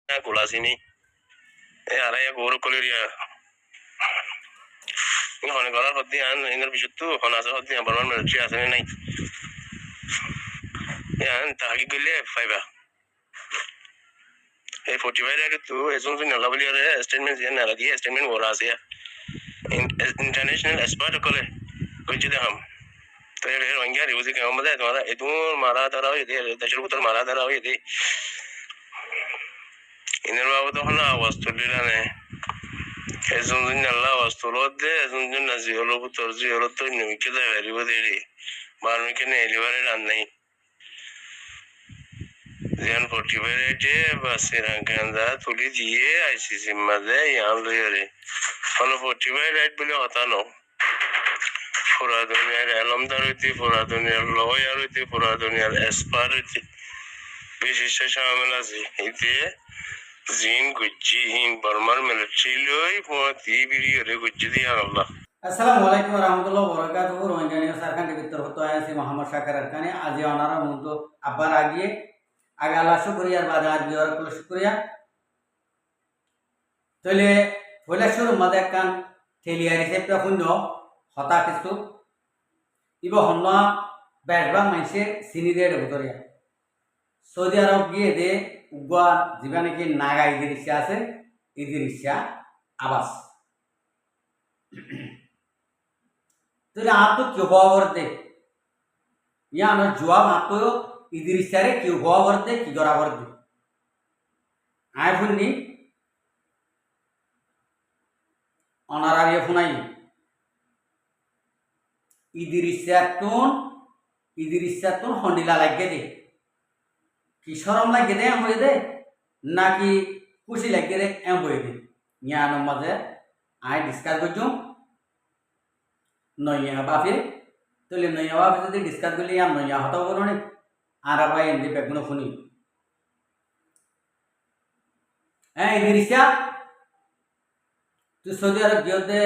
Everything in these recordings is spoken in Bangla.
na kulasini ara ya goro koleria ni hone golar hoddi an ingar bisuttu hona sa hoddi barman military asene nai yan tahagi gille faiba e 45 রে তো এজন জন লাভলি রে স্টেটমেন্ট দিয়ে না দিয়ে স্টেটমেন্ট ওরা আছে इंटरनेशनल एक्सपर्ट कोले कुछ दे हम तो ये रोंगिया रिवुजी के हम दे तुम्हारा इदूर मारा दरा ये दे दशर पुत्र मारा दरा ये दे इनर बाबू तो हना वस्तु दिला ने एजन दिन अल्लाह वस्तु लो दे एजन दिन नजियो लो पुत्र जियो लो तो निके दे रिवु दे रे मार में के ने लिवर रन नहीं Zian 45 basira ganda tuli diye ICC made yan loyore holo 45 right bole hota no pura duniyar alamdar hoti pura duniyar lawyer hoti pura duniyar expert hoti বিশেষ শামিল আছে এতে জিন গুজি হিন বর্মার মিলিটারি লই পতি বিরিয়রে গুজি দিয়া আল্লাহ আসসালামু আলাইকুম রহমতুল্লাহ বরকাতুহু রোহিঙ্গানি সরকার ভিতর হতো আছি মোহাম্মদ শাকির আরকানি আজি ওনারা মুতো আব্বার আগিয়ে আগে আল্লাহ শুকরিয়া আর বাদে আরবি ওর কুল শুকরিয়া তলে ফলে শুরু মদে কান ঠেলিয়া রিসেপ্ট খুন হতা কিছু ইব হন্ন বেশবা মাইসে সিনি দে ভিতরিয়া সৌদি আরব গিয়ে দে উগা জীবানে কি নাগা ইদিরিসা আছে ইদিরিসা আবাস तरी आप तो क्यों हुआ वर्ते या न जवाब आप तो इधर क्यों हुआ वर्ते की गरा वर्ते आए फुन्नी অনারারিয়া ফুনাই ইদিরিসাতুন হন্ডিলা লাগে দে কি শরম লাগে দে এম হয়ে দে নাকি খুশি লাগে দে এম হয়ে দে ইয়ার মাঝে আই ডিসকাস করছুম নইয়া বাপে তলে নইয়া বাপে যদি ডিসকাস করলে আর নইয়া হতাও করো নি আর আবার এমনি বেগুনো শুনি হ্যাঁ ইদিরিসা তুই সৌদি আরব গিয়ে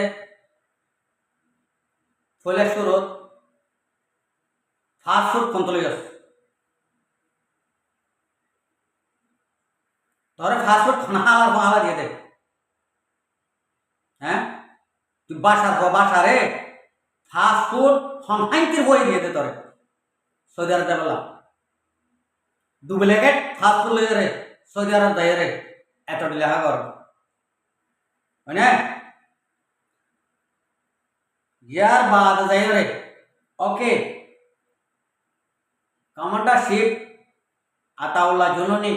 ফলে সুরত ফাস্ট ফুড কন্ট্রোলে যাস তোরে ফাস্ট ফুড খানা দিয়ে দে হ্যাঁ তুই বাসা রে ফাস্ট ফুড হনহাইতে বই দিয়ে দে তোরে সৌদি আরব যাবলা ডুপ্লিকেট ফাস্ট ফুড লয়ে রে সৌদি আরব যাই রে এত লেখা কর মানে ইয়ার বাদ যাই রে ওকে কমান্ডারশিপ আতাউল্লাহ জুনুনি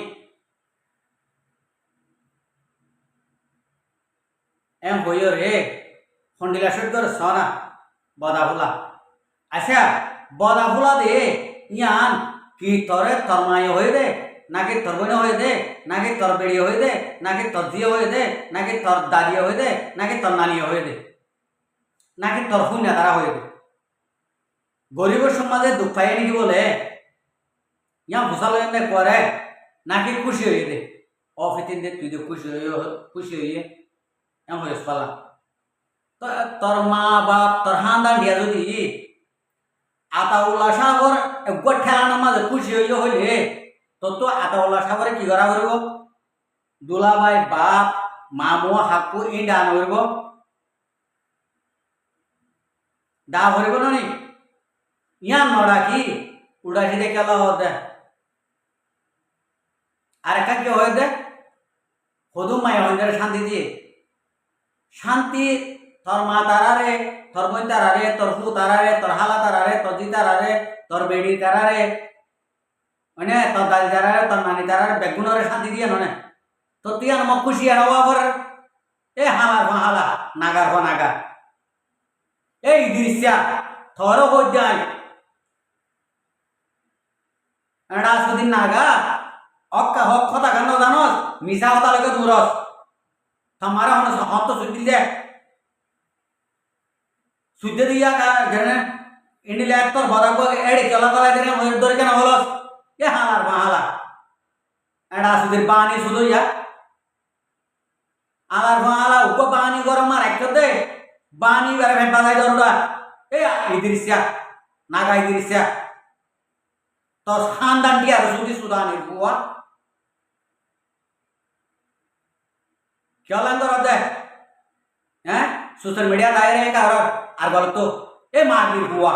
এম বইও রে ফন্ডিলা শুট কর সোনা বদাফুলা আচ্ছা বদাফুলা দে ইয়ান কি তরে তরমায় হয়ে দে নাকি তোর বোনে হয়ে দে নাকি তোর বেড়ি হয়ে দে নাকি তোর দিয়ে হয়ে দে নাকি তোর দাদিয়ে হয়ে দে নাকি তোর নানিয়ে হয়ে দে নাকি তোর হুন নেতারা হয়ে দে গরিব সমাজে দুঃখ পাই নাকি বলে ইয়া ভুসাল করে নাকি খুশি হয়ে দে অফিসিন দে তুই খুশি হয়ে এম হয়ে পালা তোর মা বাপ তোর হান্দান দিয়া যদি আতাউল্লাহ সাগর একবার ঠেলানোর মাঝে খুশি হইলে হইলে তোর তো আতাউল্লাহ সাগরে কি করা করব দুলাভাই বাপ মামু হাকু ই ডান করব ডা ভরিব নি ইয়ান নড়া কি উড়াশি দেখে দে আর একা কি হয়ে দে হদু মায় হইন্দারে শান্তি দিয়ে শান্তি তোর মা তারারে তোর বোন তারারে তোর ফু তারারে তোর হালা তারারে তোর জি তারারে তোর বেড়ি তারারে মানে তোর দাদি তারারে তোর নানি তারারে বেগুনরে শান্তি দিয়ে ননে তোর তুই আমার খুশি আর আবার এ হালা নাগার নাগা এই দৃশ্যা থরও হয়ে যায় এটা সুদিন নাগা অক্কা হক কথা কেন জানস মিশা কথা লাগে দূরস তোমারা হন হত সুদিন দে সুদে দিয়া গেনে ইন্ডিয়া তোর বদাক এড়ে চলা দেনে ময়ূর ধরে কেন হলস এ হালা এটা সুদের বানি শুধু ইয়া আলার হালা উপ বানি গরম মার এক দে বানি বেড়ে ভেট বাজাই দরডা এ ইদিরিসা নাগা ইদিরিসা তোর খানদান টি আর সুদি সুদানির বুয়া কেলাং করতে হ্যাঁ সোশ্যাল মিডিয়া দায়রে কার আর বল তো এ মাগির হুয়া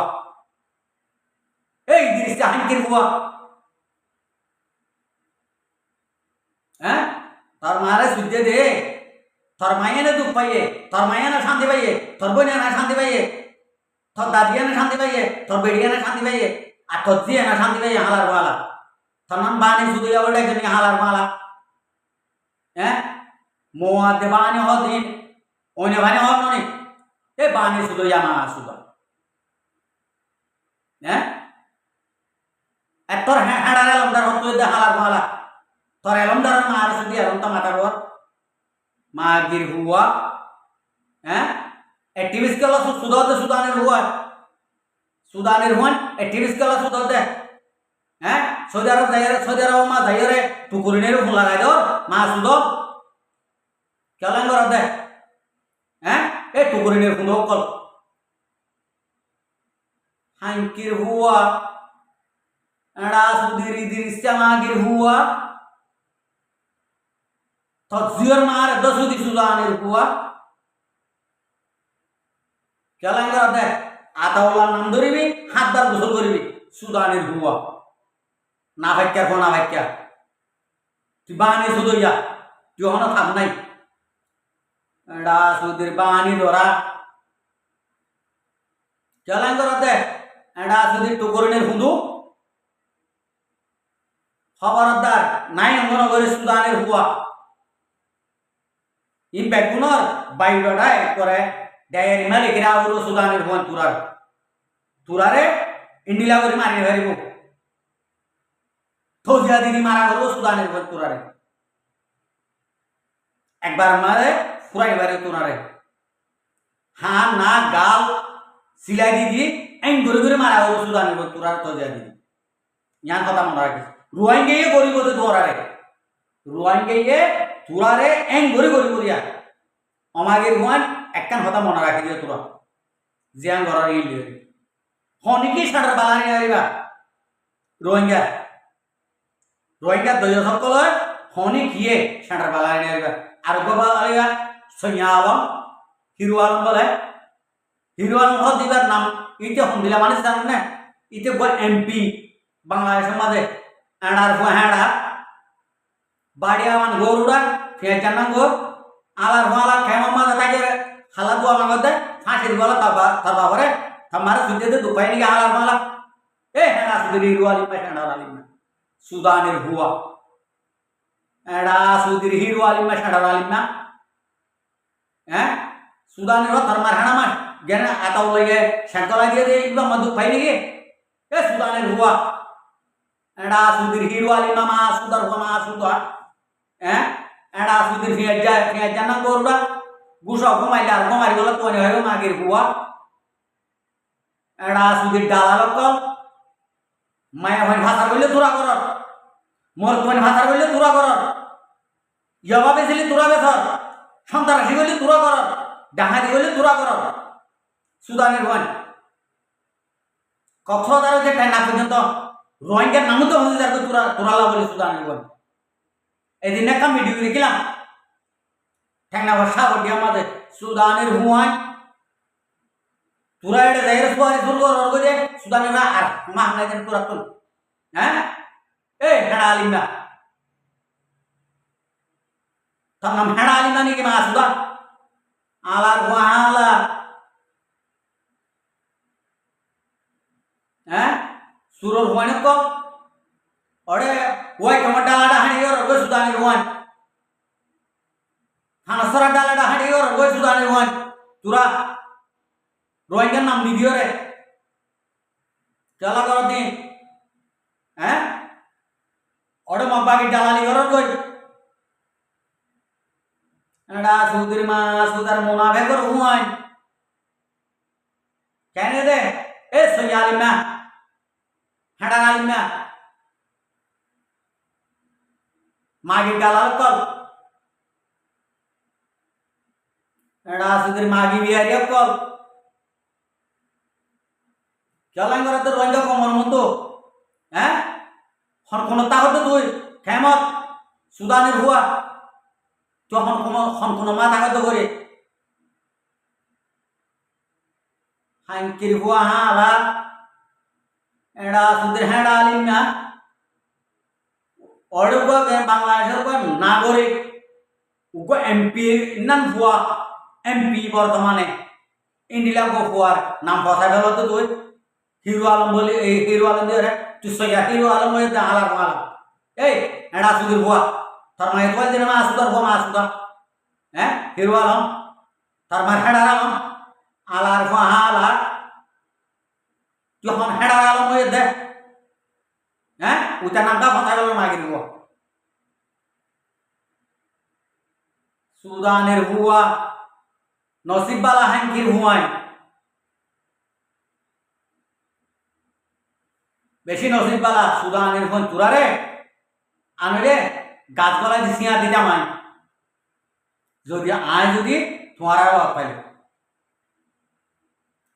এই দৃশ্য হাঙ্কির হুয়া হ্যাঁ তোর মারে সুদ্ধে দে তোর মাইয়া না দুঃখ পাইয়ে তোর মাইয়া না শান্তি পাইয়ে তোর বোন না শান্তি পাইয়ে তোর দাদিয়া না শান্তি পাইয়ে তোর বেড়িয়া না শান্তি পাইয়ে আর তোর দিয়ে না শান্তি পাইয়ে হালার মালা তোর নাম বানি শুধু যাবো ডাকে হালার মালা হ্যাঁ মোয়াতে বানি হদিন ওনে ভানে হন ননি এ বানি শুধু জামা শুধু হ্যাঁ আর তোর হ্যাঁ এলমদার হতো হালার মালা তোর এলমদার মা আর শুধু এলমটা মাথার ওর মাগির হুয়া হ্যাঁ এ টিভি স্কেল সুদতে সুদানের হুয়া সুদানের হুয়ান এ টিভি স্কেল সুদতে হ্যাঁ সৌদি আরব মা যাইরে টুকুরিনের ফোন লাগাই দো মা সুদ কেলাং করতে হ্যাঁ এ টুকুরিনের ফোন কল হাঙ্কির হুয়া এড়া সুদিরি দিরিস্তা মাগির হুয়া তো জিওর মার দসুদি সুদানের হুয়া কেলাং করতে আতাওয়ালা নাম ধরিবি হাতবার গোসল করিবি সুদানের হুয়া না ভাগ্যা ফোন না ভাগ্যা তুই বাহানি শুধু ইয়া তুই হন থাক নাই এড়া সুদির বাহানি ধরা কেলাং করতে এড়া সুদির টুকুরিনের হুঁদু খবরদার নাই অঙ্গনগরের সুদানের হুয়া ই বেগুনর বাইডায় করে ডায়েরি না লিখে রাখলো সুদানের হুয়ান তুরারে ইন্ডিলা করে মারি হারিব থজিয়া দিদি মারা করবো সুদানের হুয়ান তুরারে একবার মারে ফুরাই বারে তুরারে হা না গাল সিলাই দিদি এন ঘুরে মারা করবো সুদানের হুয়ান তুরার থজিয়া দিদি ইয়ান কথা মনে রাখিস রুয়াইঙ্গে গরিব তোরারে রুয়াইঙ্গে তুরারে এন ঘুরে করিয়া অমাগের হুয়ান একখান কথা মনে রাখি দিয়ে তোরা জিয়ান ঘরের ইয়ে হনিকি সাঁটার বালানি আরিবা রোহিঙ্গা দৈয় সকল হনি কিয়ে সাঁটার বালানি আরিবা আর গোবা আরিবা সৈয়া আলম হিরো আলম বলে হিরো আলম দিবার নাম ইতে হন দিলা মানুষ জানেন না ইতে এমপি বাংলাদেশের মাঝে এড়ার হ্যাঁড়া বাড়িয়া মান গরুড়া ফের জানান গো আলার মালা খেমা মাঝে থাকে খালা দুয়া মাগতে ফাঁসি দিবলা তার বাবরে তোমার সুন্দর দুপাই নাকি আলার মালা এ হ্যাঁ সুদের হিরো আলিম হ্যাঁ আলিম সুদানের হুয়া এড়া সুদের হিরো আলিম হ্যাঁ আলিম না হ্যাঁ সুদানের ধর্মার হ্যাঁ মাস জ্ঞান আতাও লাগে সেন্টলা দিয়ে দিয়ে ইবা মধু পাই নাকি এ সুদানের হুয়া এড়া সুদের হিরো আলিম মা সুদার হুয়া মা সুদা হ্যাঁ এড়া সুদের ফিয়াজ জানা গরুড়া গুসা কমাইলে আর কমাই গেল তোনে হয়ে মাগির হুয়া এড়া সুদের ডালা লকল মায়া ভাই ভাষা বললে তোরা কর মোর তোমার ভাষা বললে তোরা কর ইয়াবা বেছিলি তোরা বেথর সন্তানাসি বললে তোরা কর ডাহাতি বললে তোরা কর সুদানের হুয়ান কক্সবাজার যে না পর্যন্ত রোহিঙ্গার নামও তো হচ্ছে যার তোরালা বলে সুদানের হুয়ান এদিন একটা ভিডিও দেখলাম ঠেংনা ভাষা বলি আমাদের সুদানের হুয়ান তুরা এটা যাই সুয়ারি শুরু কর যে সুদানের আর মাহ নাই যেন তোরা তুল হ্যাঁ এ হেড়া আলিম না তার নাম হেড়া আলিম না নাকি মা সুদা আলার হুয়ালা হ্যাঁ সুরর হুয়ান কম ওরে ওই তোমার ডালাটা হাঁড়ি ওর সুদানের হুয়ান হানসরা ডালাটা হাঁড়ি ওর সুদানের হুয়ান তুরা রোহিঙ্গার নাম নিদিও রে চলা কর দিন হ্যাঁ ওরে মব্বাকি ডালালি কর কই এডা সুদির মা সুদার মুনাফে কর হুয়ান কেন দে এ সৈয়া আলিম না হেডা আলিম না মাগি ডালাল কল এডা সুদির মাগি বিহারিয়া কল কেলাং করে তো রোহিঙ্গা কমর মতো হ্যাঁ কোন তাহলে তুই খেমত সুদানের হুয়া তখন কোনো মাথা কত করে হাঙ্কির হুয়া হালা এরা সুদের হেঁড়া আলিম না অড়ব বাংলাদেশের নাগরিক এমপি নাম হুয়া এমপি বর্তমানে ইন্ডিলা হুয়ার নাম ফসা ফেল তো তুই হিরো আলম বলে এই হিরো আলম দিয়ে তুই সইয়া হিরো আলম বলে আলার আলম এই এরা সুদের হুয়া তার মায়ের বল দিন মা সুদার হুয়া মা সুদা হ্যাঁ হিরো আলম তার মায়ের হেঁড়ার আলম আলার হুয়া আলা যখন হেঁড়ার আলম হয়ে দে হ্যাঁ ওইটার নামটা ফসা গেল মাগির হুয়া সুদানের হুয়া নসিববালা হাঙ্কির হুয়াই বেশি নসিববালা সুদানের হুয়ান তুরারে আনলে গাছগলায় সিঁয়া দিতাম আই যদি আয় যদি তোমার লত পাইলে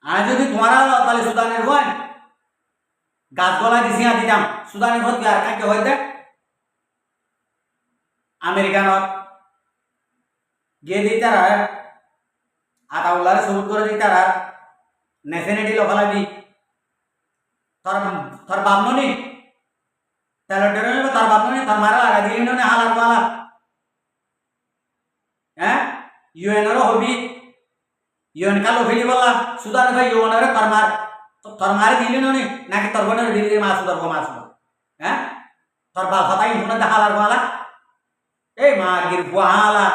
আয় যদি তোমার লত পাইলে সুদানের হুয়ান গাছগলায় সিঁয়া দিতাম সুদানের হুয়া আর কাকে হয়ে দেখ আমেরিকানত গিয়ে দিই তারা আতাউল্লাহরে সবুত করে দিই তারা নেশনালিটি লফালাবি তোর বাপ ননি তেলটের তোর বাপ ননি তোর মারা লাগা দিলি ননি হালার পালা হ্যাঁ ইউএনেরও হবি ইউএন কালো ফেলি বললা সুদান ভাই ইউএনের তোর মারে দিলি ননি নাকি তোর বোনের দিলি মাছ মাছ হ্যাঁ তোর বাপ হতাই শুনে হালার পালা এই মা গির হালা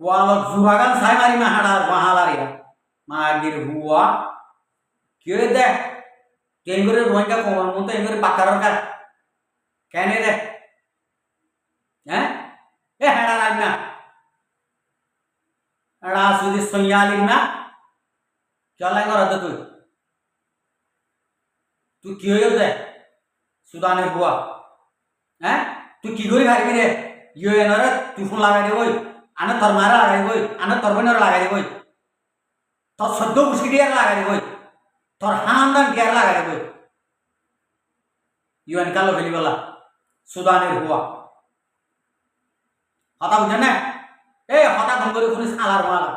kuala zuragan saya mari mahala ya magir huwa kire de tengore roinga ko mun to engore pakarar ka kene de hada ragna ada sudi soyalin na chala ngora de tu kiyo de sudaner huwa tu ki gori harbi re yo enora tu phone lagai de boy আনা তোর মারা লাগাই বই আনা তোর বোনের লাগাই বই তোর সদ্য মুসকি ডিয়ার লাগাই বই তোর হামদান ডিয়ার লাগাই বই ইউএন কালো ফেলি বলা সুদানের হুয়া হতা বুঝেন না এই হতা বন্ধরে শুনিস আলার মালা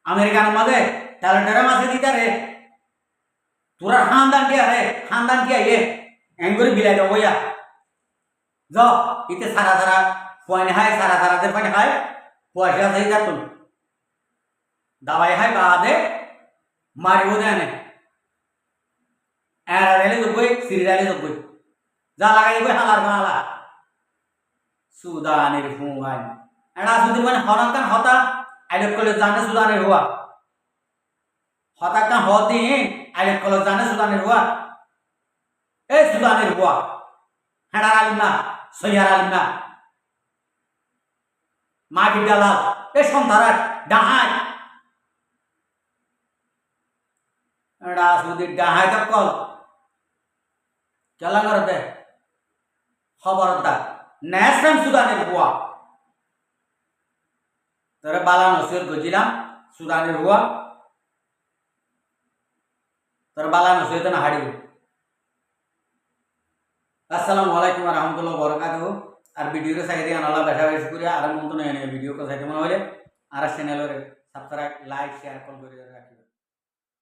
আমেরিকার মাঝে ট্যালেন্টের মাঝে দিতে রে তোর হামদান ডিয়া এ এঙ্গুরি বিলাই দেবো ইয়া যাও ইতে সারা সারা পয়নে হয় সারা সারাদের পানি হয় পয়সা সেই যাতুন দাবাই হয় বাদে মারিব দেনে এরা রেলে যোগ্যই সিরিয়ালে যোগ্যই যা লাগাই দিব হালার মালা সুদানের হুয়ান এরা যদি মানে হনাকান হতা আইলেট কলেজ জানে সুদানের হুয়া হতাকান হতি আইলেট কলেজ জানে সুদানের হুয়া এই সুদানের হুয়া হেডার আলিম না সৈয়ার আলিম না মাগির দালাল এ সন্তারাট ডাহাই রাজনীতির ডাহাই কল কেলা করতে খবরদার ন্যাশনাল সুদানের হুয়া তোরা বালা নসিহত গজিলাম সুদানের হুয়া তোরা বালা নসিহত না হারিব আসসালামু আলাইকুম ওয়া রাহমাতুল্লাহি ওয়া বারাকাতুহু আর ভিডিওর সাইডে আনালা বেশা বেশি করে আর মন তো নেই ভিডিও কথা মনে হলে আর চ্যানেলের সাবস্ক্রাইব লাইক শেয়ার কল করে রাখি।